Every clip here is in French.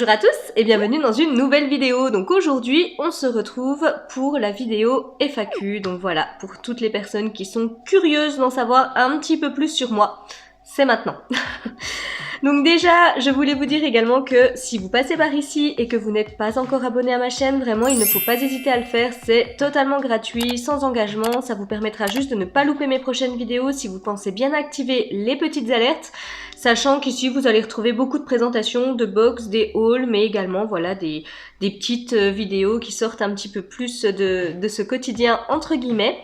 Bonjour à tous et bienvenue dans une nouvelle vidéo. Donc aujourd'hui, on se retrouve pour la vidéo FAQ. Donc voilà, pour toutes les personnes qui sont curieuses d'en savoir un petit peu plus sur moi, c'est maintenant. Donc déjà, je voulais vous dire également que si vous passez par ici et que vous n'êtes pas encore abonné à ma chaîne, vraiment il ne faut pas hésiter à le faire, c'est totalement gratuit, sans engagement, ça vous permettra juste de ne pas louper mes prochaines vidéos si vous pensez bien activer les petites alertes, sachant qu'ici vous allez retrouver beaucoup de présentations, de box, des hauls, mais également voilà des petites vidéos qui sortent un petit peu plus de ce quotidien entre guillemets.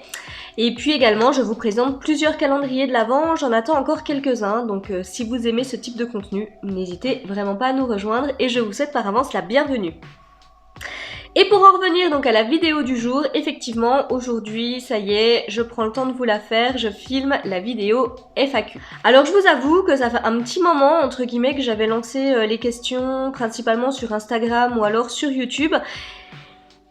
Et puis également, je vous présente plusieurs calendriers de l'Avent, j'en attends encore quelques-uns, donc si vous aimez ce type de contenu, n'hésitez vraiment pas à nous rejoindre et je vous souhaite par avance la bienvenue. Et pour en revenir donc à la vidéo du jour, effectivement, aujourd'hui, ça y est, je prends le temps de vous la faire, je filme la vidéo FAQ. Alors je vous avoue que ça fait un petit moment, entre guillemets, que j'avais lancé les questions principalement sur Instagram ou alors sur YouTube.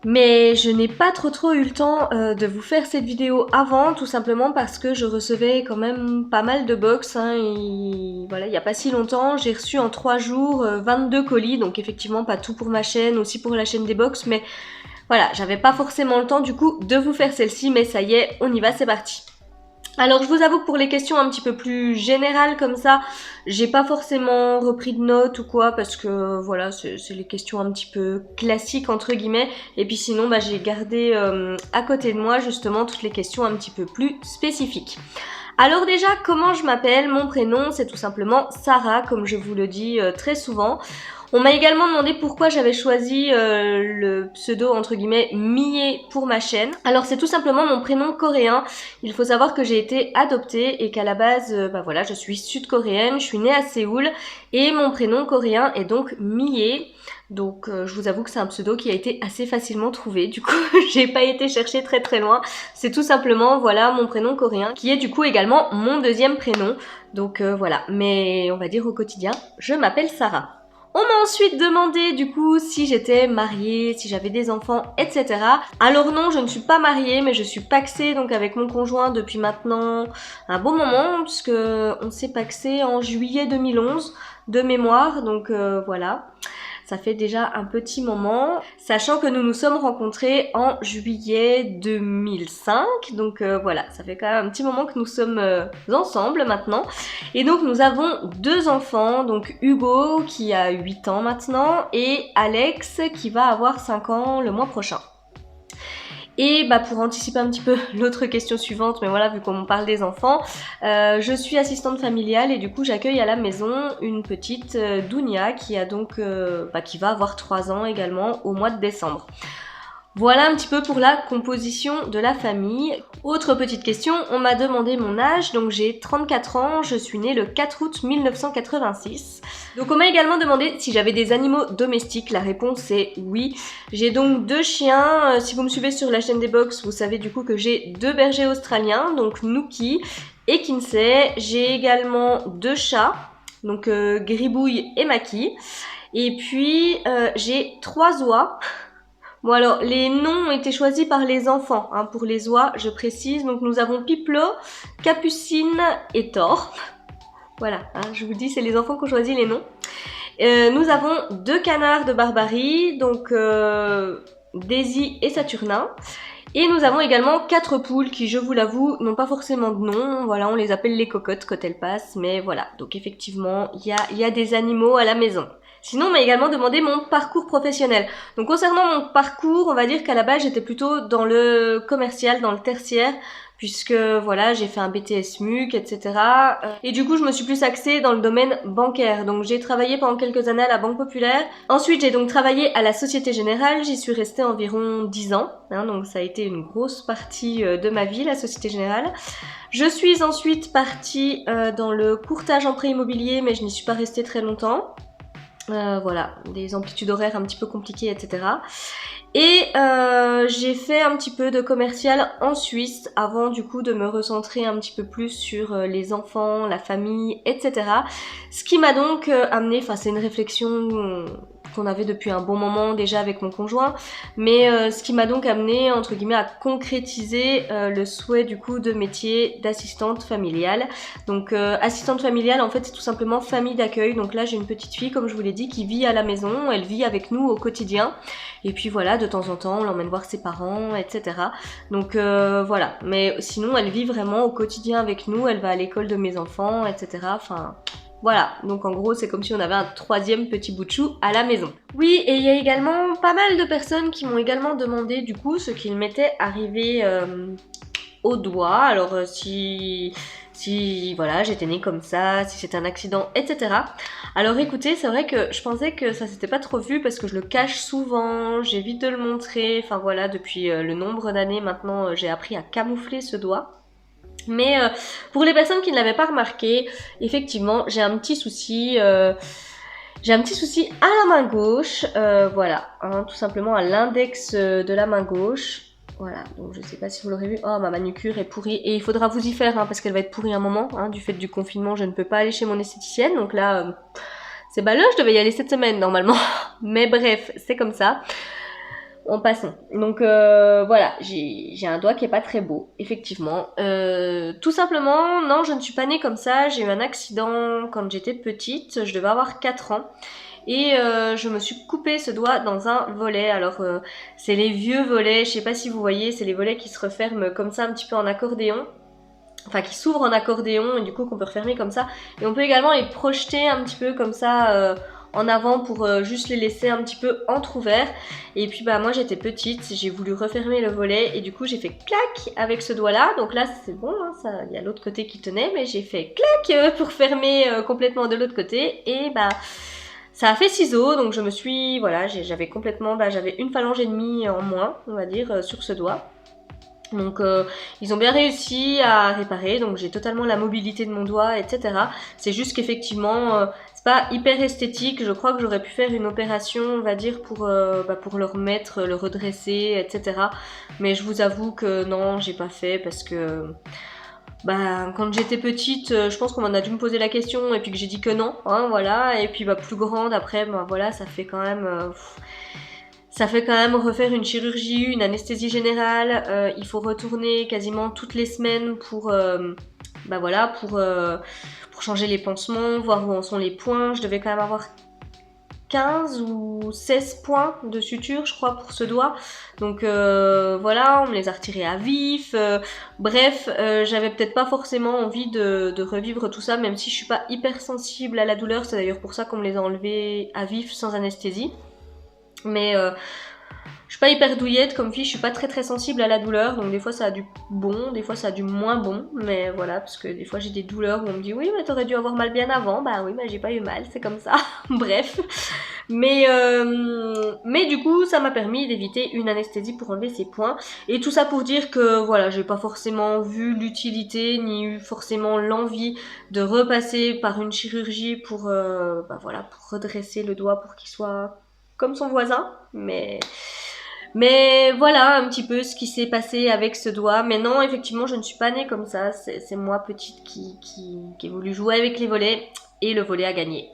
Mais je n'ai pas trop eu le temps de vous faire cette vidéo avant, tout simplement parce que je recevais quand même pas mal de box. Voilà, il n'y a pas si longtemps, j'ai reçu en 3 jours 22 colis, donc effectivement pas tout pour ma chaîne, aussi pour la chaîne des box, mais voilà, j'avais pas forcément le temps du coup de vous faire celle-ci, mais ça y est, on y va, c'est parti. Alors je vous avoue que pour les questions un petit peu plus générales comme ça, j'ai pas forcément repris de notes ou quoi parce que voilà, c'est les questions un petit peu classiques entre guillemets. Et puis sinon j'ai gardé à côté de moi justement toutes les questions un petit peu plus spécifiques. Alors déjà, comment je m'appelle? Mon prénom c'est tout simplement Sarah, comme je vous le dis très souvent. On m'a également demandé pourquoi j'avais choisi le pseudo entre guillemets Mie pour ma chaîne. Alors c'est tout simplement mon prénom coréen. Il faut savoir que j'ai été adoptée et qu'à la base, voilà, je suis sud-coréenne, je suis née à Séoul et mon prénom coréen est donc Mie. Donc je vous avoue que c'est un pseudo qui a été assez facilement trouvé. Du coup, j'ai pas été chercher très loin. C'est tout simplement voilà mon prénom coréen qui est du coup également mon deuxième prénom. Donc voilà, mais on va dire au quotidien, je m'appelle Sarah. On m'a ensuite demandé du coup si j'étais mariée, si j'avais des enfants, etc. Alors non, je ne suis pas mariée, mais je suis paxée donc avec mon conjoint depuis maintenant un bon moment, puisque on s'est paxé en juillet 2011 de mémoire, donc voilà. Ça fait déjà un petit moment, sachant que nous nous sommes rencontrés en juillet 2005. Donc voilà, ça fait quand même un petit moment que nous sommes ensemble maintenant. Et donc nous avons 2 enfants, donc Hugo qui a 8 ans maintenant et Alex qui va avoir 5 ans le mois prochain. Et pour anticiper un petit peu l'autre question suivante, mais voilà, vu qu'on parle des enfants, je suis assistante familiale et du coup j'accueille à la maison une petite Dounia qui a donc, qui va avoir 3 ans également au mois de décembre. Voilà un petit peu pour la composition de la famille. Autre petite question, on m'a demandé mon âge, donc j'ai 34 ans, je suis née le 4 août 1986. Donc on m'a également demandé si j'avais des animaux domestiques, la réponse est oui. J'ai donc 2 chiens, si vous me suivez sur la chaîne des box, vous savez du coup que j'ai 2 bergers australiens, donc Nookie et Kinsey. J'ai également 2 chats, donc Gribouille et Maki. Et puis j'ai 3 oies. Bon alors, les noms ont été choisis par les enfants, pour les oies, je précise. Donc nous avons Piplo, Capucine et Thor. Voilà, je vous dis, c'est les enfants qui ont choisi les noms. Nous avons 2 canards de Barbarie, donc Daisy et Saturnin. Et nous avons également 4 poules qui, je vous l'avoue, n'ont pas forcément de nom. Voilà, on les appelle les cocottes quand elles passent, mais voilà. Donc effectivement, il y a des animaux à la maison. Sinon, on m'a également demandé mon parcours professionnel. Donc concernant mon parcours, on va dire qu'à la base, j'étais plutôt dans le commercial, dans le tertiaire, puisque voilà, j'ai fait un BTS MUC, etc. Et du coup, je me suis plus axée dans le domaine bancaire. Donc j'ai travaillé pendant quelques années à la Banque Populaire. Ensuite, j'ai donc travaillé à la Société Générale. J'y suis restée environ 10 ans. Donc ça a été une grosse partie de ma vie, la Société Générale. Je suis ensuite partie dans le courtage en prêt immobilier, mais je n'y suis pas restée très longtemps. Voilà, des amplitudes horaires un petit peu compliquées, etc. Et j'ai fait un petit peu de commercial en Suisse avant du coup de me recentrer un petit peu plus sur les enfants, la famille, etc. Ce qui m'a donc amené, c'est une réflexion qu'on avait depuis un bon moment déjà avec mon conjoint, mais ce qui m'a donc amené entre guillemets à concrétiser le souhait du coup de métier d'assistante familiale. Donc assistante familiale en fait c'est tout simplement famille d'accueil, donc là j'ai une petite fille comme je vous l'ai dit qui vit à la maison, elle vit avec nous au quotidien et puis voilà de temps en temps on l'emmène voir ses parents etc. Donc voilà, mais sinon elle vit vraiment au quotidien avec nous, elle va à l'école de mes enfants etc. Enfin voilà, donc en gros c'est comme si on avait un troisième petit bout de chou à la maison. Oui, et il y a également pas mal de personnes qui m'ont également demandé du coup ce qu'il m'était arrivé au doigt. Alors si voilà j'étais née comme ça, si c'était un accident, etc. Alors écoutez, c'est vrai que je pensais que ça s'était pas trop vu parce que je le cache souvent, j'évite de le montrer, enfin voilà, depuis le nombre d'années maintenant j'ai appris à camoufler ce doigt. Mais pour les personnes qui ne l'avaient pas remarqué, effectivement, j'ai un petit souci à la main gauche, voilà, hein, tout simplement à l'index de la main gauche. Voilà, donc je sais pas si vous l'aurez vu. Oh, ma manucure est pourrie et il faudra vous y faire hein, parce qu'elle va être pourrie un moment. Hein, du fait du confinement, je ne peux pas aller chez mon esthéticienne, donc là, c'est ballot, je devais y aller cette semaine normalement. Mais bref, c'est comme ça. En passant. Donc voilà, j'ai un doigt qui est pas très beau, effectivement. Tout simplement, non, je ne suis pas née comme ça. J'ai eu un accident quand j'étais petite, je devais avoir 4 ans. Et je me suis coupé ce doigt dans un volet. Alors c'est les vieux volets, je sais pas si vous voyez, c'est les volets qui se referment comme ça un petit peu en accordéon. Enfin qui s'ouvrent en accordéon et du coup qu'on peut refermer comme ça. Et on peut également les projeter un petit peu comme ça en avant pour juste les laisser un petit peu entrouverts. Et puis bah moi j'étais petite, j'ai voulu refermer le volet et du coup j'ai fait clac avec ce doigt là. Donc là c'est bon, hein, ça, il y a l'autre côté qui tenait, mais j'ai fait clac pour fermer complètement de l'autre côté et bah ça a fait ciseaux. Donc je me suis, voilà, j'avais complètement, j'avais une phalange et demie en moins on va dire sur ce doigt. Donc ils ont bien réussi à réparer, donc j'ai totalement la mobilité de mon doigt, etc. C'est juste qu'effectivement, c'est pas hyper esthétique, je crois que j'aurais pu faire une opération, on va dire, pour le remettre, le redresser, etc. Mais je vous avoue que non, j'ai pas fait parce que... quand j'étais petite, je pense qu'on m'en a dû me poser la question et puis que j'ai dit que non, hein, voilà. Et puis plus grande après, voilà, ça fait quand même... Ça fait quand même refaire une chirurgie, une anesthésie générale. Il faut retourner quasiment toutes les semaines pour changer les pansements, voir où en sont les points. Je devais quand même avoir 15 ou 16 points de suture, je crois, pour ce doigt. Donc voilà, on me les a retirés à vif. Bref, j'avais peut-être pas forcément envie de revivre tout ça, même si je suis pas hyper sensible à la douleur. C'est d'ailleurs pour ça qu'on me les a enlevés à vif sans anesthésie. Mais je suis pas hyper douillette comme fille, je suis pas très sensible à la douleur, donc des fois ça a du bon, des fois ça a du moins bon, mais voilà, parce que des fois j'ai des douleurs où on me dit oui mais t'aurais dû avoir mal bien avant, bah oui mais j'ai pas eu mal, c'est comme ça, bref. Mais du coup ça m'a permis d'éviter une anesthésie pour enlever ces points, et tout ça pour dire que voilà, j'ai pas forcément vu l'utilité, ni eu forcément l'envie de repasser par une chirurgie pour pour redresser le doigt pour qu'il soit comme son voisin, mais voilà un petit peu ce qui s'est passé avec ce doigt. Mais non, effectivement, je ne suis pas née comme ça. C'est moi petite qui ai voulu jouer avec les volets et le volet a gagné.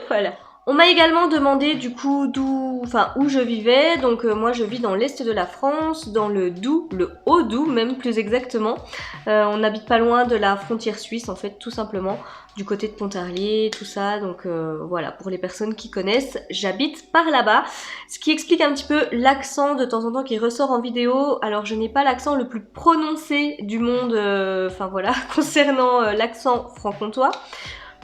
Voilà. On m'a également demandé du coup où je vivais. Donc moi je vis dans l'est de la France, dans le Doubs, le Haut-Doubs même plus exactement. On n'habite pas loin de la frontière suisse en fait tout simplement, du côté de Pontarlier, tout ça. Donc voilà, pour les personnes qui connaissent, j'habite par là-bas. Ce qui explique un petit peu l'accent de temps en temps qui ressort en vidéo. Alors je n'ai pas l'accent le plus prononcé du monde, concernant l'accent franc-comtois.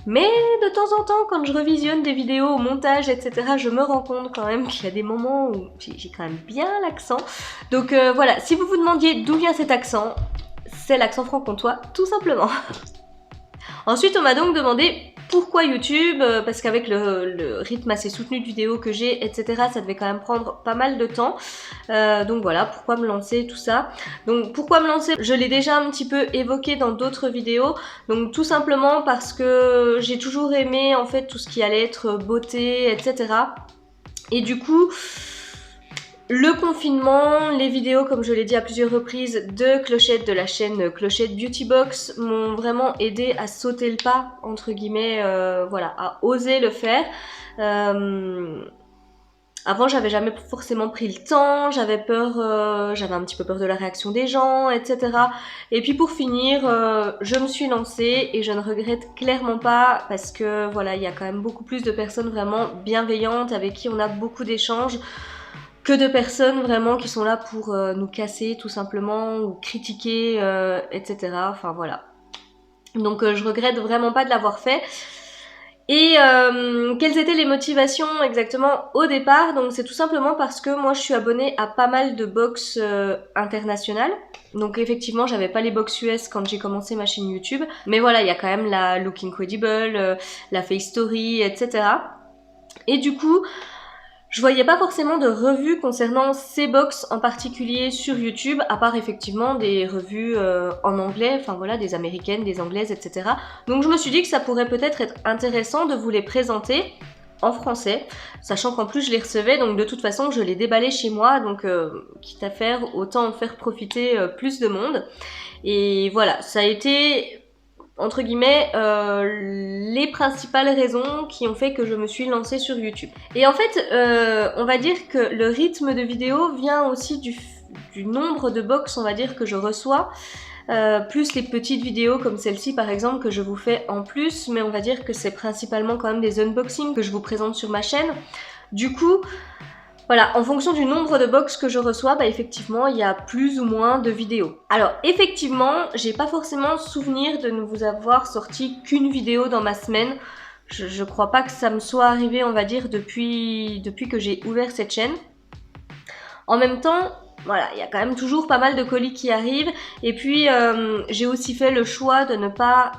Mais de temps en temps, quand je revisionne des vidéos au montage, etc., je me rends compte quand même qu'il y a des moments où j'ai quand même bien l'accent. Donc voilà, si vous vous demandiez d'où vient cet accent, c'est l'accent franc-comtois, tout simplement. Ensuite, on m'a donc demandé pourquoi YouTube, parce qu'avec le rythme assez soutenu de vidéos que j'ai, etc., ça devait quand même prendre pas mal de temps. Donc voilà, pourquoi me lancer, tout ça. Donc pourquoi me lancer? Je l'ai déjà un petit peu évoqué dans d'autres vidéos. Donc tout simplement parce que j'ai toujours aimé en fait tout ce qui allait être beauté, etc. Et du coup... Le confinement, les vidéos, comme je l'ai dit à plusieurs reprises, de Clochette de la chaîne Clochette Beauty Box m'ont vraiment aidé à sauter le pas, entre guillemets, à oser le faire. Avant, j'avais jamais forcément pris le temps, j'avais peur, j'avais un petit peu peur de la réaction des gens, etc. Et puis pour finir, je me suis lancée et je ne regrette clairement pas parce que voilà, il y a quand même beaucoup plus de personnes vraiment bienveillantes avec qui on a beaucoup d'échanges que de personnes vraiment qui sont là pour nous casser tout simplement ou critiquer, etc. Enfin voilà. Donc je regrette vraiment pas de l'avoir fait. Et quelles étaient les motivations exactement au départ? Donc c'est tout simplement parce que moi je suis abonnée à pas mal de box internationales. Donc effectivement j'avais pas les box US quand j'ai commencé ma chaîne YouTube. Mais voilà, il y a quand même la Look Incredible, la Face Story, etc. Et du coup, je voyais pas forcément de revues concernant ces box en particulier sur YouTube, à part effectivement des revues en anglais, enfin voilà, des américaines, des anglaises, etc. Donc je me suis dit que ça pourrait peut-être être intéressant de vous les présenter en français, sachant qu'en plus je les recevais, donc de toute façon je les déballais chez moi, donc quitte à faire, autant en faire profiter plus de monde. Et voilà, ça a été entre guillemets les principales raisons qui ont fait que je me suis lancée sur YouTube. Et en fait, on va dire que le rythme de vidéo vient aussi du nombre de box, on va dire, que je reçois, plus les petites vidéos comme celle-ci par exemple que je vous fais en plus, mais on va dire que c'est principalement quand même des unboxings que je vous présente sur ma chaîne. Du coup, voilà, en fonction du nombre de box que je reçois, bah effectivement, il y a plus ou moins de vidéos. Alors, effectivement, j'ai pas forcément souvenir de ne vous avoir sorti qu'une vidéo dans ma semaine. Je crois pas que ça me soit arrivé, on va dire, depuis que j'ai ouvert cette chaîne. En même temps, voilà, il y a quand même toujours pas mal de colis qui arrivent. Et puis, j'ai aussi fait le choix de ne pas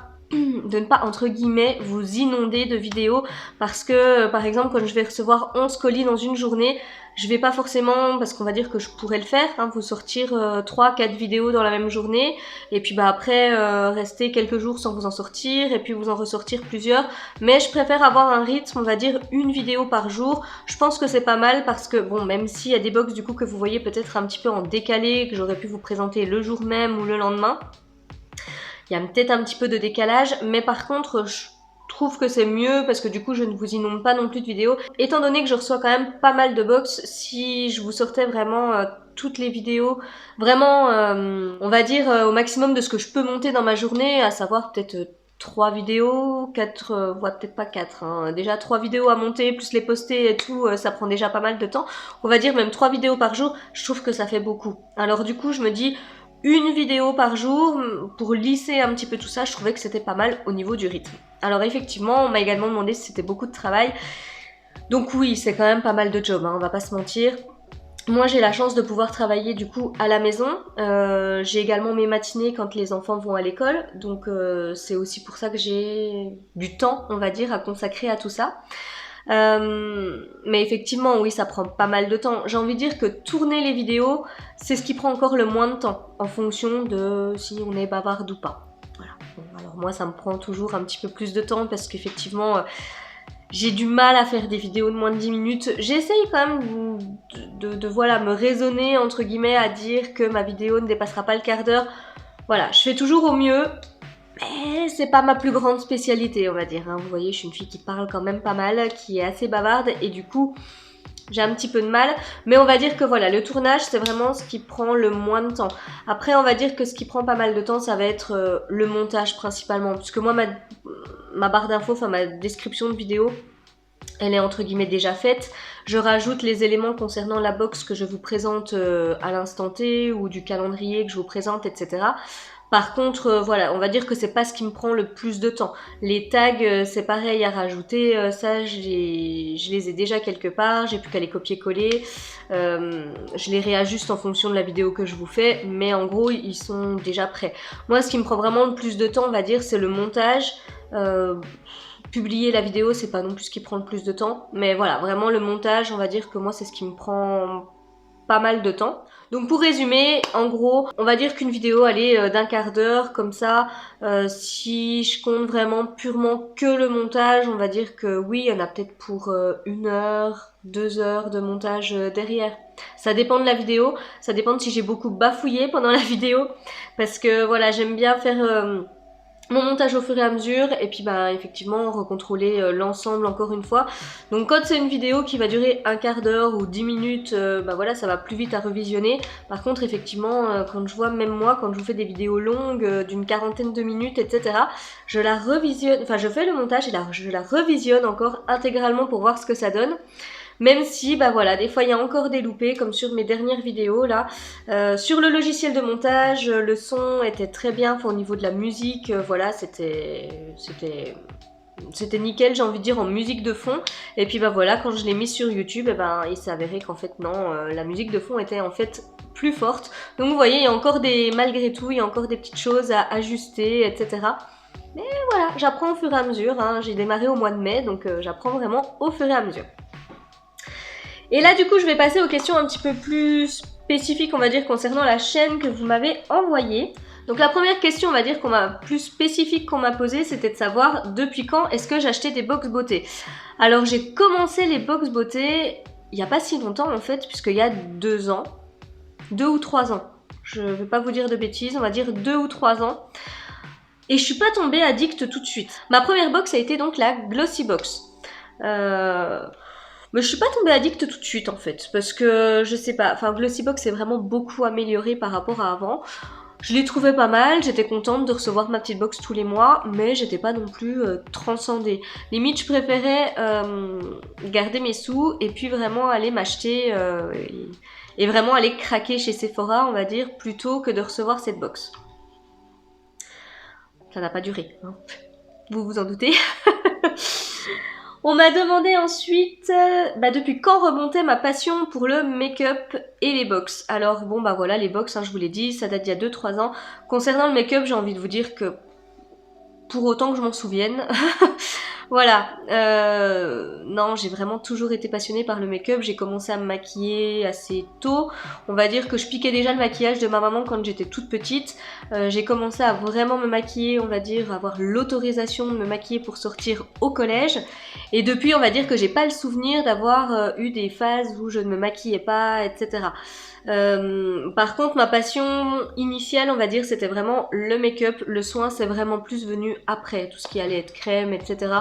entre guillemets vous inonder de vidéos parce que par exemple quand je vais recevoir 11 colis dans une journée, je vais pas forcément, parce qu'on va dire que je pourrais le faire, hein, vous sortir 3-4 vidéos dans la même journée et puis bah après rester quelques jours sans vous en sortir et puis vous en ressortir plusieurs, mais je préfère avoir un rythme, on va dire une vidéo par jour. Je pense que c'est pas mal parce que bon, même s'il y a des box du coup que vous voyez peut-être un petit peu en décalé, que j'aurais pu vous présenter le jour même ou le lendemain, il y a peut-être un petit peu de décalage, mais par contre, je trouve que c'est mieux parce que du coup, je ne vous inonde pas non plus de vidéos. Étant donné que je reçois quand même pas mal de box, si je vous sortais vraiment toutes les vidéos, vraiment, on va dire au maximum de ce que je peux monter dans ma journée, à savoir peut-être 3 vidéos, 4, ouais, peut-être pas 4, hein. Déjà 3 vidéos à monter, plus les poster et tout, ça prend déjà pas mal de temps. On va dire même 3 vidéos par jour, je trouve que ça fait beaucoup. Alors du coup, je me dis, une vidéo par jour, pour lisser un petit peu tout ça, je trouvais que c'était pas mal au niveau du rythme. Alors effectivement, on m'a également demandé si c'était beaucoup de travail. Donc oui, c'est quand même pas mal de job, hein, on va pas se mentir. Moi j'ai la chance de pouvoir travailler du coup à la maison, j'ai également mes matinées quand les enfants vont à l'école, donc c'est aussi pour ça que j'ai du temps on va dire à consacrer à tout ça. Mais effectivement oui, ça prend pas mal de temps. J'ai envie de dire que tourner les vidéos, c'est ce qui prend encore le moins de temps en fonction de si on est bavarde ou pas. Voilà. Bon, alors moi ça me prend toujours un petit peu plus de temps parce qu'effectivement j'ai du mal à faire des vidéos de moins de 10 minutes. J'essaye quand même de voilà, me raisonner entre guillemets à dire que ma vidéo ne dépassera pas le quart d'heure. Voilà, je fais toujours au mieux. Mais c'est pas ma plus grande spécialité, on va dire. Hein. Vous voyez, je suis une fille qui parle quand même pas mal, qui est assez bavarde et du coup, j'ai un petit peu de mal. Mais on va dire que voilà, le tournage, c'est vraiment ce qui prend le moins de temps. Après, on va dire que ce qui prend pas mal de temps, ça va être le montage principalement. Parce que moi, ma barre d'infos, enfin ma description de vidéo, elle est entre guillemets déjà faite. Je rajoute les éléments concernant la box que je vous présente à l'instant T ou du calendrier que je vous présente, etc. Par contre, voilà, on va dire que c'est pas ce qui me prend le plus de temps. Les tags, c'est pareil à rajouter, ça je les ai déjà quelque part, j'ai plus qu'à les copier-coller. Je les réajuste en fonction de la vidéo que je vous fais, mais en gros, ils sont déjà prêts. Moi, ce qui me prend vraiment le plus de temps, on va dire, c'est le montage. Publier la vidéo, c'est pas non plus ce qui prend le plus de temps, mais voilà, vraiment le montage, on va dire que moi, c'est ce qui me prend pas mal de temps. Donc pour résumer, en gros, on va dire qu'une vidéo elle est d'un quart d'heure comme ça. Si je compte vraiment purement que le montage, on va dire que oui, il y en a peut-être pour 1 heure, 2 heures de montage derrière. Ça dépend de la vidéo, ça dépend de si j'ai beaucoup bafouillé pendant la vidéo, parce que voilà, j'aime bien faire mon montage au fur et à mesure et puis bah effectivement recontrôler l'ensemble encore une fois. Donc quand c'est une vidéo qui va durer un quart d'heure ou 10 minutes, bah voilà, ça va plus vite à revisionner. Par contre effectivement quand je vois, même moi quand je vous fais des vidéos longues d'une quarantaine de minutes etc, je la revisionne, enfin je fais le montage et je la revisionne encore intégralement pour voir ce que ça donne. Même si, bah voilà, des fois il y a encore des loupés, comme sur mes dernières vidéos là. Sur le logiciel de montage, le son était très bien, enfin, au niveau de la musique, voilà, c'était nickel, j'ai envie de dire, en musique de fond. Et puis bah voilà, quand je l'ai mis sur YouTube, eh ben, il s'est avéré qu'en fait non, la musique de fond était en fait plus forte. Donc vous voyez, il y a encore malgré tout, il y a encore des petites choses à ajuster, etc. Mais voilà, j'apprends au fur et à mesure, hein. J'ai démarré au mois de mai, donc j'apprends vraiment au fur et à mesure. Et là du coup je vais passer aux questions un petit peu plus spécifiques, on va dire, concernant la chaîne que vous m'avez envoyée. Donc la première question, on va dire, plus spécifique qu'on m'a posée, c'était de savoir depuis quand est-ce que j'achetais des box beauté. Alors j'ai commencé les box beauté il n'y a pas si longtemps en fait, puisqu'il y a 2 ans, 2 ou 3 ans. Je ne vais pas vous dire de bêtises, on va dire 2 ou 3 ans. Et je suis pas tombée addict tout de suite. Ma première box a été donc la Glossy Box. Mais je suis pas tombée addict tout de suite en fait, parce que je sais pas, enfin Glossybox s'est vraiment beaucoup amélioré par rapport à avant. Je l'ai trouvé pas mal, j'étais contente de recevoir ma petite box tous les mois, mais j'étais pas non plus transcendée. Limite, je préférais garder mes sous et puis vraiment aller m'acheter et vraiment aller craquer chez Sephora, on va dire, plutôt que de recevoir cette box. Ça n'a pas duré, hein. Vous vous en doutez. On m'a demandé ensuite depuis quand remontait ma passion pour le make-up et les box. Alors bon bah voilà, les box, hein, je vous l'ai dit, ça date d'il y a 2-3 ans. Concernant le make-up, j'ai envie de vous dire que pour autant que je m'en souvienne, voilà, non, j'ai vraiment toujours été passionnée par le make-up. J'ai commencé à me maquiller assez tôt. On va dire que je piquais déjà le maquillage de ma maman quand j'étais toute petite. J'ai commencé à vraiment me maquiller, on va dire, avoir l'autorisation de me maquiller pour sortir au collège. Et depuis, on va dire que j'ai pas le souvenir d'avoir eu des phases où je ne me maquillais pas, etc. Par contre, ma passion initiale, on va dire, c'était vraiment le make-up. Le soin, c'est vraiment plus venu après, tout ce qui allait être crème, etc.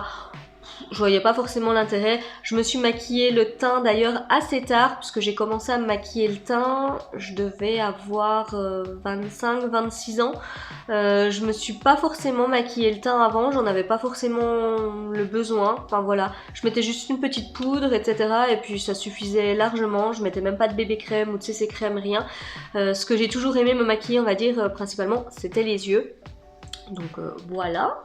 Je voyais pas forcément l'intérêt. Je me suis maquillée le teint d'ailleurs assez tard, puisque j'ai commencé à me maquiller le teint, je devais avoir 25-26 ans. Je me suis pas forcément maquillé le teint avant, j'en avais pas forcément le besoin. Enfin voilà, je mettais juste une petite poudre, etc. Et puis ça suffisait largement. Je mettais même pas de bébé crème ou de CC crème, rien. Ce que j'ai toujours aimé me maquiller, on va dire, principalement, c'était les yeux. Donc voilà.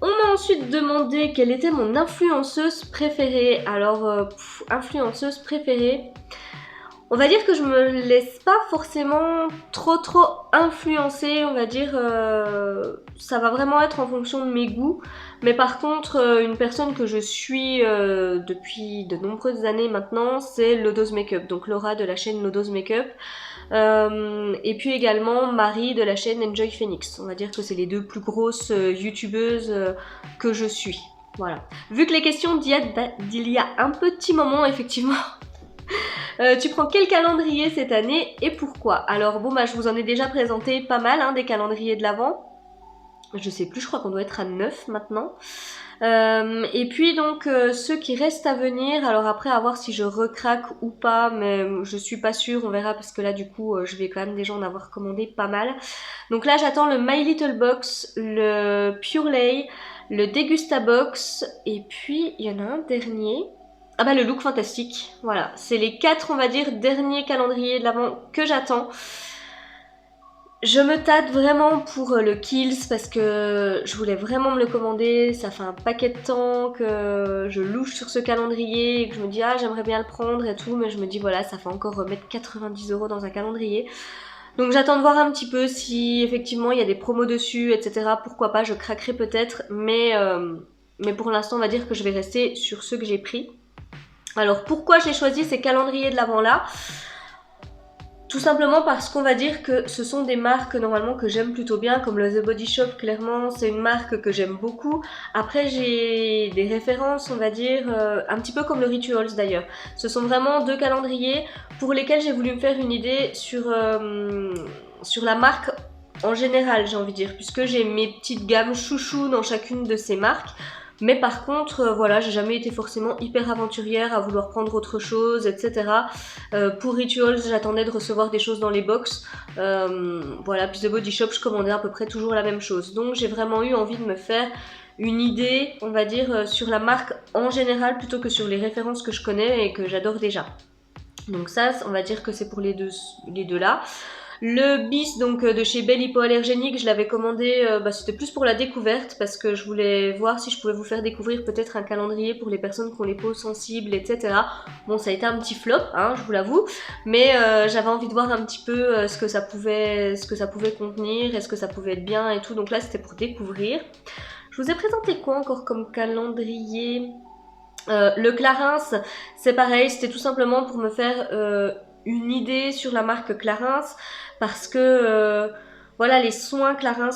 On m'a ensuite demandé quelle était mon influenceuse préférée. Alors, influenceuse préférée, on va dire que je me laisse pas forcément trop influencer, on va dire, ça va vraiment être en fonction de mes goûts. Mais par contre, une personne que je suis depuis de nombreuses années maintenant, c'est Lodos Makeup, donc Laura de la chaîne Lodos Makeup. Et puis également Marie de la chaîne Enjoy Phoenix. On va dire que c'est les deux plus grosses youtubeuses que je suis. Voilà. Vu que les questions d'il y a un petit moment, effectivement, tu prends quel calendrier cette année et pourquoi? Alors bon, bah je vous en ai déjà présenté pas mal, hein, des calendriers de l'Avent. Je sais plus, je crois qu'on doit être à 9 maintenant. Et puis donc ceux qui restent à venir, alors après à voir si je recraque ou pas, mais je suis pas sûre, on verra, parce que là du coup je vais quand même déjà en avoir commandé pas mal. Donc là j'attends le My Little Box, le Pure Lay, le Degusta Box, et puis il y en a un dernier. Ah bah le Look Fantastique, voilà, c'est les 4, on va dire, derniers calendriers de l'Avent que j'attends. Je me tâte vraiment pour le Kills parce que je voulais vraiment me le commander. Ça fait un paquet de temps que je louche sur ce calendrier et que je me dis ah j'aimerais bien le prendre et tout, mais je me dis voilà, ça fait encore mettre 90 € dans un calendrier. Donc j'attends de voir un petit peu si effectivement il y a des promos dessus, etc. Pourquoi pas, je craquerai peut-être, mais pour l'instant on va dire que je vais rester sur ceux que j'ai pris. Alors pourquoi j'ai choisi ces calendriers de l'Avent là ? Tout simplement parce qu'on va dire que ce sont des marques normalement que j'aime plutôt bien, comme le The Body Shop, clairement c'est une marque que j'aime beaucoup. Après j'ai des références, on va dire, un petit peu comme le Rituals d'ailleurs. Ce sont vraiment 2 calendriers pour lesquels j'ai voulu me faire une idée sur la marque en général j'ai envie de dire, puisque j'ai mes petites gammes chouchou dans chacune de ces marques. Mais par contre, voilà, j'ai jamais été forcément hyper aventurière à vouloir prendre autre chose, etc. Pour Rituals, j'attendais de recevoir des choses dans les box. Voilà, puis The Body Shop, je commandais à peu près toujours la même chose. Donc j'ai vraiment eu envie de me faire une idée, on va dire, sur la marque en général, plutôt que sur les références que je connais et que j'adore déjà. Donc ça, on va dire que c'est pour les deux là. Le bis donc de chez Belle Hypoallergénique, je l'avais commandé, c'était plus pour la découverte parce que je voulais voir si je pouvais vous faire découvrir peut-être un calendrier pour les personnes qui ont les peaux sensibles, etc. Bon, ça a été un petit flop, hein, je vous l'avoue, mais j'avais envie de voir un petit peu ce que ça pouvait contenir, est-ce que ça pouvait être bien et tout. Donc là, c'était pour découvrir. Je vous ai présenté quoi encore comme calendrier? Le Clarins, c'est pareil, c'était tout simplement pour me faire une idée sur la marque Clarins parce que voilà, les soins Clarins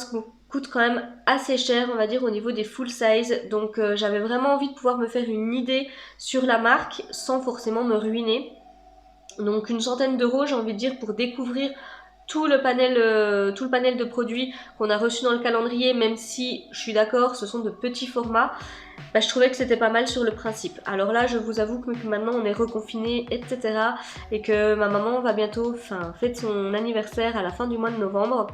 coûtent quand même assez cher, on va dire, au niveau des full size. Donc j'avais vraiment envie de pouvoir me faire une idée sur la marque sans forcément me ruiner. Donc une centaine d'euros, j'ai envie de dire, pour découvrir tout le panel de produits qu'on a reçu dans le calendrier, même si je suis d'accord, ce sont de petits formats. Je trouvais que c'était pas mal sur le principe. Alors là, je vous avoue que maintenant on est reconfiné, etc. Et que ma maman va bientôt fête son anniversaire à la fin du mois de novembre.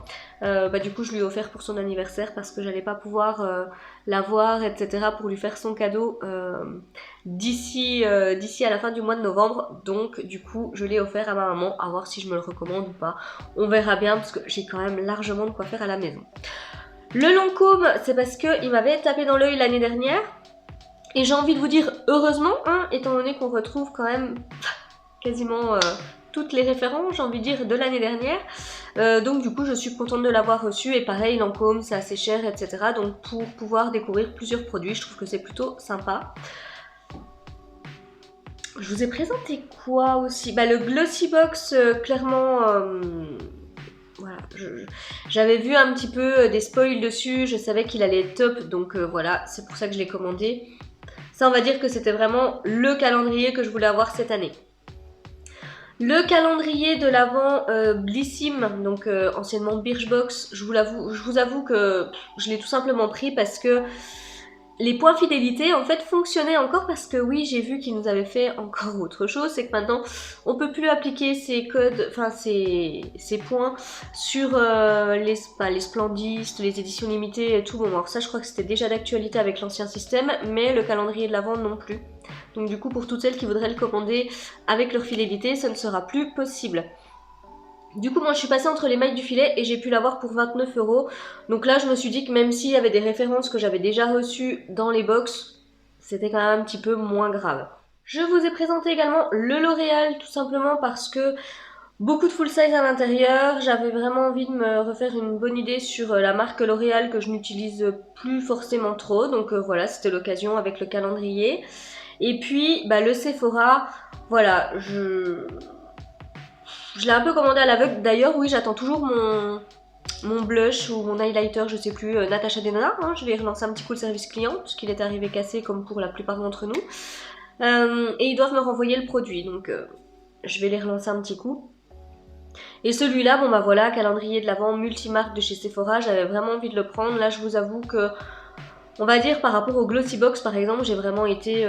Du coup, je lui ai offert pour son anniversaire parce que j'allais pas pouvoir la voir, etc. pour lui faire son cadeau d'ici à la fin du mois de novembre. Donc, du coup, je l'ai offert à ma maman, à voir si je me le recommande ou pas. On verra bien parce que j'ai quand même largement de quoi faire à la maison. Le Lancôme, c'est parce qu'il m'avait tapé dans l'œil l'année dernière. Et j'ai envie de vous dire heureusement, hein, étant donné qu'on retrouve quand même quasiment toutes les références, j'ai envie de dire, de l'année dernière. Donc du coup, je suis contente de l'avoir reçu. Et pareil, Lancôme, c'est assez cher, etc. Donc pour pouvoir découvrir plusieurs produits, je trouve que c'est plutôt sympa. Je vous ai présenté quoi aussi? Le Glossy Box, clairement... voilà, j'avais vu un petit peu des spoils dessus, je savais qu'il allait être top, donc voilà, c'est pour ça que je l'ai commandé. Ça, on va dire que c'était vraiment le calendrier que je voulais avoir cette année. Le calendrier de l'Avent Blissim, donc anciennement Birchbox, je vous avoue que je l'ai tout simplement pris parce que les points fidélité en fait fonctionnaient encore parce que oui, j'ai vu qu'ils nous avaient fait encore autre chose, c'est que maintenant on peut plus appliquer ces codes, enfin ces points sur les Splendistes, les éditions limitées et tout. Bon, alors ça je crois que c'était déjà d'actualité avec l'ancien système, mais le calendrier de l'Avent non plus. Donc du coup, pour toutes celles qui voudraient le commander avec leur fidélité, ça ne sera plus possible. Du coup, moi je suis passée entre les mailles du filet et j'ai pu l'avoir pour 29 €. Donc là, je me suis dit que même s'il y avait des références que j'avais déjà reçues dans les box, c'était quand même un petit peu moins grave. Je vous ai présenté également le L'Oréal, tout simplement parce que beaucoup de full size à l'intérieur. J'avais vraiment envie de me refaire une bonne idée sur la marque L'Oréal que je n'utilise plus forcément trop. Donc voilà, c'était l'occasion avec le calendrier. Et puis le Sephora, voilà, je l'ai un peu commandé à l'aveugle. D'ailleurs, oui, j'attends toujours mon blush ou mon highlighter, je sais plus, Natasha Denona. Hein, je vais relancer un petit coup le service client, puisqu'il est arrivé cassé comme pour la plupart d'entre nous. Et ils doivent me renvoyer le produit, donc je vais les relancer un petit coup. Et celui-là, bon voilà, calendrier de l'Avent multimarque de chez Sephora, j'avais vraiment envie de le prendre. Là, je vous avoue que, on va dire par rapport au Glossy Box par exemple, j'ai vraiment été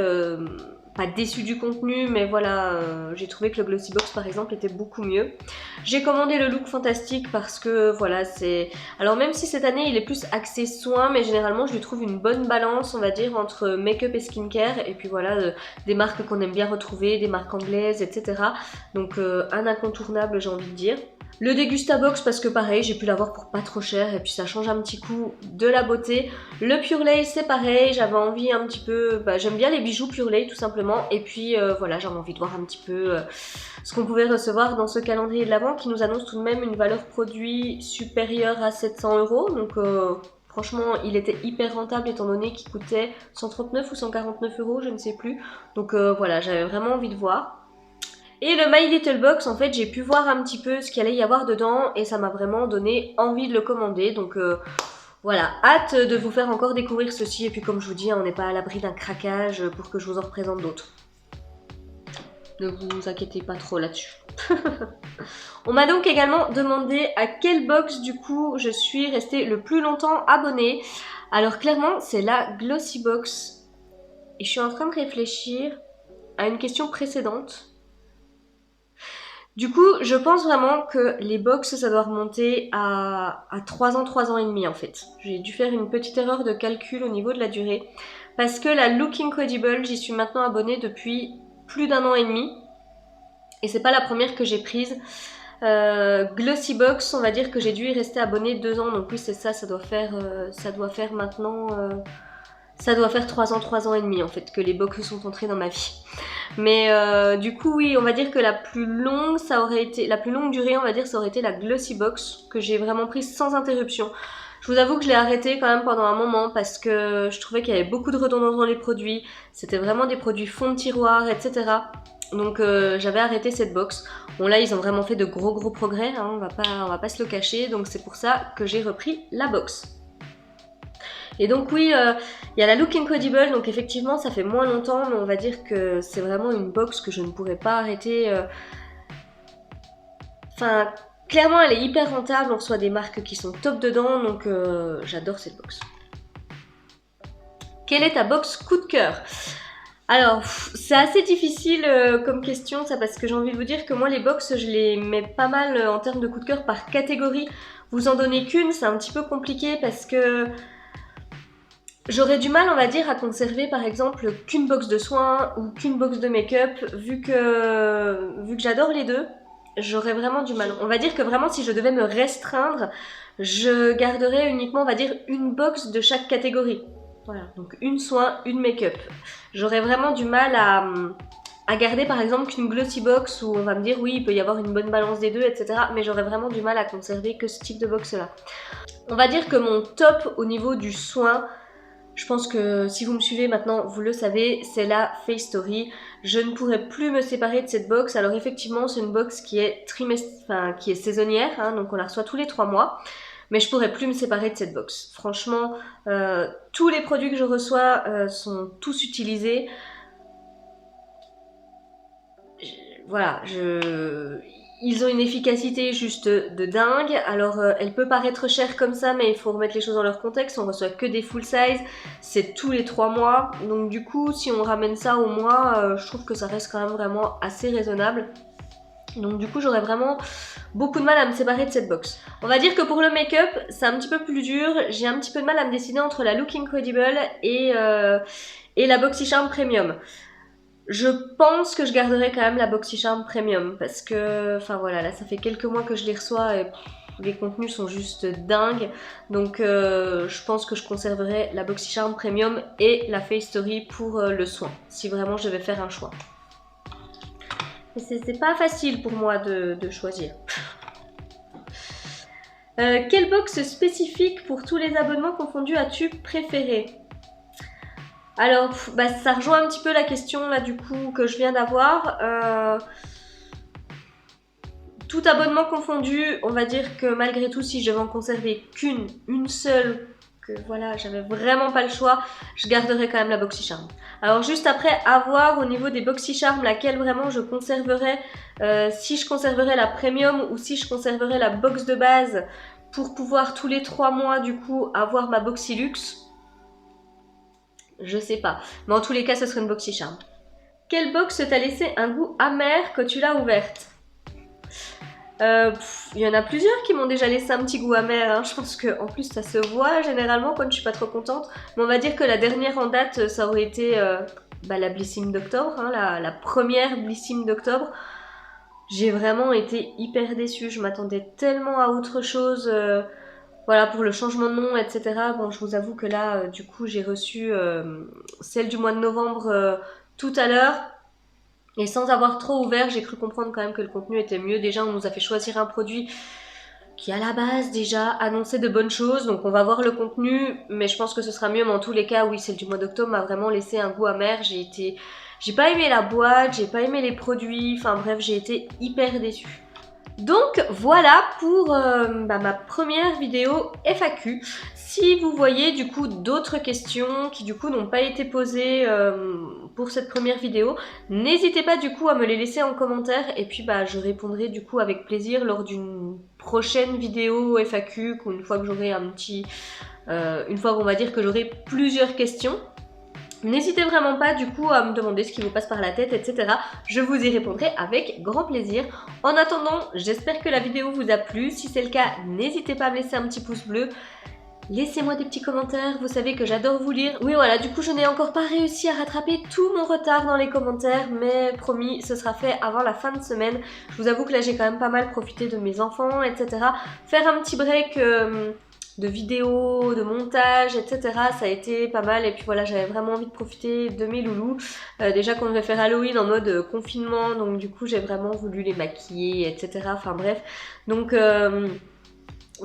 pas déçue du contenu, mais voilà, j'ai trouvé que le Glossy Box par exemple était beaucoup mieux. J'ai commandé le Look Fantastique parce que voilà, c'est... Alors même si cette année il est plus axé soin, mais généralement je lui trouve une bonne balance, on va dire, entre make-up et skincare, et puis voilà, des marques qu'on aime bien retrouver, des marques anglaises, etc. Donc un incontournable, j'ai envie de dire. Le Degustabox parce que pareil, j'ai pu l'avoir pour pas trop cher et puis ça change un petit coup de la beauté. Le Pure Lace c'est pareil, j'avais envie un petit peu, j'aime bien les bijoux Pure Lace tout simplement. Et puis voilà, j'avais envie de voir un petit peu ce qu'on pouvait recevoir dans ce calendrier de l'Avent qui nous annonce tout de même une valeur produit supérieure à 700 €. Donc franchement, il était hyper rentable étant donné qu'il coûtait 139 ou 149 €, je ne sais plus. Donc voilà, j'avais vraiment envie de voir. Et le My Little Box, en fait, j'ai pu voir un petit peu ce qu'il allait y avoir dedans et ça m'a vraiment donné envie de le commander. Donc voilà, hâte de vous faire encore découvrir ceci. Et puis comme je vous dis, on n'est pas à l'abri d'un craquage pour que je vous en représente d'autres. Ne vous inquiétez pas trop là-dessus. On m'a donc également demandé à quelle box du coup je suis restée le plus longtemps abonnée. Alors clairement c'est la Glossy Box. Et je suis en train de réfléchir à une question précédente. Du coup, je pense vraiment que les box, ça doit remonter à 3 ans et demi en fait. J'ai dû faire une petite erreur de calcul au niveau de la durée. Parce que la Look Incredible, j'y suis maintenant abonnée depuis plus d'1 an et demi. Et c'est pas la première que j'ai prise. Glossy Box, on va dire que j'ai dû y rester abonnée 2 ans. Donc oui, c'est ça, ça doit faire maintenant... ça doit faire 3 ans et demi en fait que les box sont entrées dans ma vie. Mais du coup oui, on va dire que la plus longue durée, on va dire, ça aurait été la Glossy Box que j'ai vraiment prise sans interruption. Je vous avoue que je l'ai arrêtée quand même pendant un moment parce que je trouvais qu'il y avait beaucoup de redondance dans les produits. C'était vraiment des produits fond de tiroir, etc. Donc j'avais arrêté cette box. Bon là ils ont vraiment fait de gros progrès, hein, on va pas se le cacher. Donc c'est pour ça que j'ai repris la box. Et donc oui, il y a la Look Incredible, donc effectivement ça fait moins longtemps, mais on va dire que c'est vraiment une box que je ne pourrais pas arrêter. Enfin, clairement elle est hyper rentable, on reçoit des marques qui sont top dedans, donc j'adore cette box. Quelle est ta box coup de cœur ? Alors, c'est assez difficile comme question ça, parce que j'ai envie de vous dire que moi les box je les mets pas mal en termes de coup de cœur par catégorie. Vous en donnez qu'une, c'est un petit peu compliqué parce que j'aurais du mal, on va dire, à conserver par exemple qu'une box de soins ou qu'une box de make-up, vu que j'adore les deux, j'aurais vraiment du mal. On va dire que vraiment si je devais me restreindre, je garderais uniquement, on va dire, une box de chaque catégorie. Voilà, donc une soin, une make-up. J'aurais vraiment du mal à garder par exemple qu'une glossy box où on va me dire oui, il peut y avoir une bonne balance des deux, etc. Mais j'aurais vraiment du mal à conserver que ce type de box là. On va dire que mon top au niveau du soin, je pense que si vous me suivez maintenant, vous le savez, c'est la Face Story. Je ne pourrais plus me séparer de cette box. Alors effectivement, c'est une box qui est qui est saisonnière, hein, donc on la reçoit tous les 3 mois. Mais je pourrais plus me séparer de cette box. Franchement, tous les produits que je reçois sont tous utilisés. Voilà, ils ont une efficacité juste de dingue. Alors elle peut paraître chère comme ça, mais il faut remettre les choses dans leur contexte. On reçoit que des full size, c'est tous les 3 mois. Donc du coup, si on ramène ça au mois, je trouve que ça reste quand même vraiment assez raisonnable. Donc du coup, j'aurais vraiment beaucoup de mal à me séparer de cette box. On va dire que pour le make-up, c'est un petit peu plus dur. J'ai un petit peu de mal à me décider entre la Look Incredible et la BoxyCharm Premium. Je pense que je garderai quand même la BoxyCharm Premium parce que, enfin voilà, là ça fait quelques mois que je les reçois et les contenus sont juste dingues. Donc je pense que je conserverai la BoxyCharm Premium et la Face Story pour le soin, si vraiment je vais faire un choix. Mais c'est pas facile pour moi de choisir. Quelle box spécifique pour tous les abonnements confondus as-tu préféré ? Alors, ça rejoint un petit peu la question là du coup que je viens d'avoir. Tout abonnement confondu, on va dire que malgré tout, si je devais en conserver une seule, que voilà, j'avais vraiment pas le choix, je garderais quand même la BoxyCharm. Alors juste après, à voir au niveau des BoxyCharm laquelle vraiment je conserverais, si je conserverais la Premium ou si je conserverais la box de base pour pouvoir tous les 3 mois du coup avoir ma BoxyLuxe. Je sais pas, mais en tous les cas ce serait une BoxyCharm. Quelle box t'a laissé un goût amer quand tu l'as ouverte ? Il y en a plusieurs qui m'ont déjà laissé un petit goût amer, hein. Je pense qu'en plus ça se voit généralement quand je suis pas trop contente. Mais on va dire que la dernière en date, ça aurait été la Blissim d'octobre, hein, la première Blissim d'octobre. J'ai vraiment été hyper déçue, je m'attendais tellement à autre chose. Voilà, pour le changement de nom, etc. Bon, je vous avoue que là, du coup, j'ai reçu celle du mois de novembre tout à l'heure. Et sans avoir trop ouvert, j'ai cru comprendre quand même que le contenu était mieux. Déjà, on nous a fait choisir un produit qui, à la base, déjà annonçait de bonnes choses. Donc, on va voir le contenu, mais je pense que ce sera mieux. Mais en tous les cas, oui, celle du mois d'octobre m'a vraiment laissé un goût amer. J'ai pas aimé la boîte, j'ai pas aimé les produits. Enfin bref, j'ai été hyper déçue. Donc voilà pour ma première vidéo FAQ. Si vous voyez du coup d'autres questions qui du coup n'ont pas été posées pour cette première vidéo, n'hésitez pas du coup à me les laisser en commentaire et puis je répondrai du coup avec plaisir lors d'une prochaine vidéo FAQ, une fois que j'aurai une fois qu'on va dire que j'aurai plusieurs questions. N'hésitez vraiment pas du coup à me demander ce qui vous passe par la tête, etc. Je vous y répondrai avec grand plaisir. En attendant, j'espère que la vidéo vous a plu. Si c'est le cas, n'hésitez pas à me laisser un petit pouce bleu. Laissez-moi des petits commentaires, vous savez que j'adore vous lire. Oui voilà, du coup je n'ai encore pas réussi à rattraper tout mon retard dans les commentaires, mais promis, ce sera fait avant la fin de semaine. Je vous avoue que là j'ai quand même pas mal profité de mes enfants, etc. Faire un petit break de vidéos, de montage, etc. Ça a été pas mal et puis voilà, j'avais vraiment envie de profiter de mes loulous. Déjà qu'on devait faire Halloween en mode confinement, donc du coup j'ai vraiment voulu les maquiller, etc. Enfin bref, donc...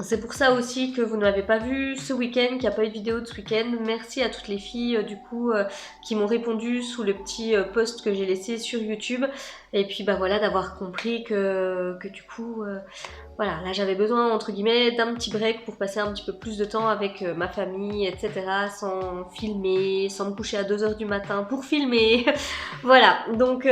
c'est pour ça aussi que vous ne l'avez pas vu ce week-end, qu'il n'y a pas eu de vidéo de ce week-end. Merci à toutes les filles du coup qui m'ont répondu sous le petit post que j'ai laissé sur YouTube. Et puis voilà, d'avoir compris que du coup, voilà, là j'avais besoin entre guillemets d'un petit break pour passer un petit peu plus de temps avec ma famille, etc. Sans filmer, sans me coucher à 2h du matin pour filmer. Voilà, donc...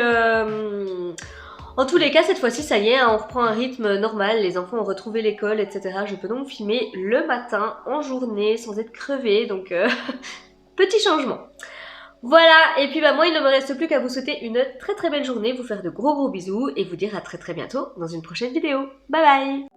en tous les cas, cette fois-ci, ça y est, on reprend un rythme normal, les enfants ont retrouvé l'école, etc. Je peux donc filmer le matin, en journée, sans être crevée, donc petit changement. Voilà, et puis moi, il ne me reste plus qu'à vous souhaiter une très très belle journée, vous faire de gros bisous, et vous dire à très bientôt dans une prochaine vidéo. Bye bye!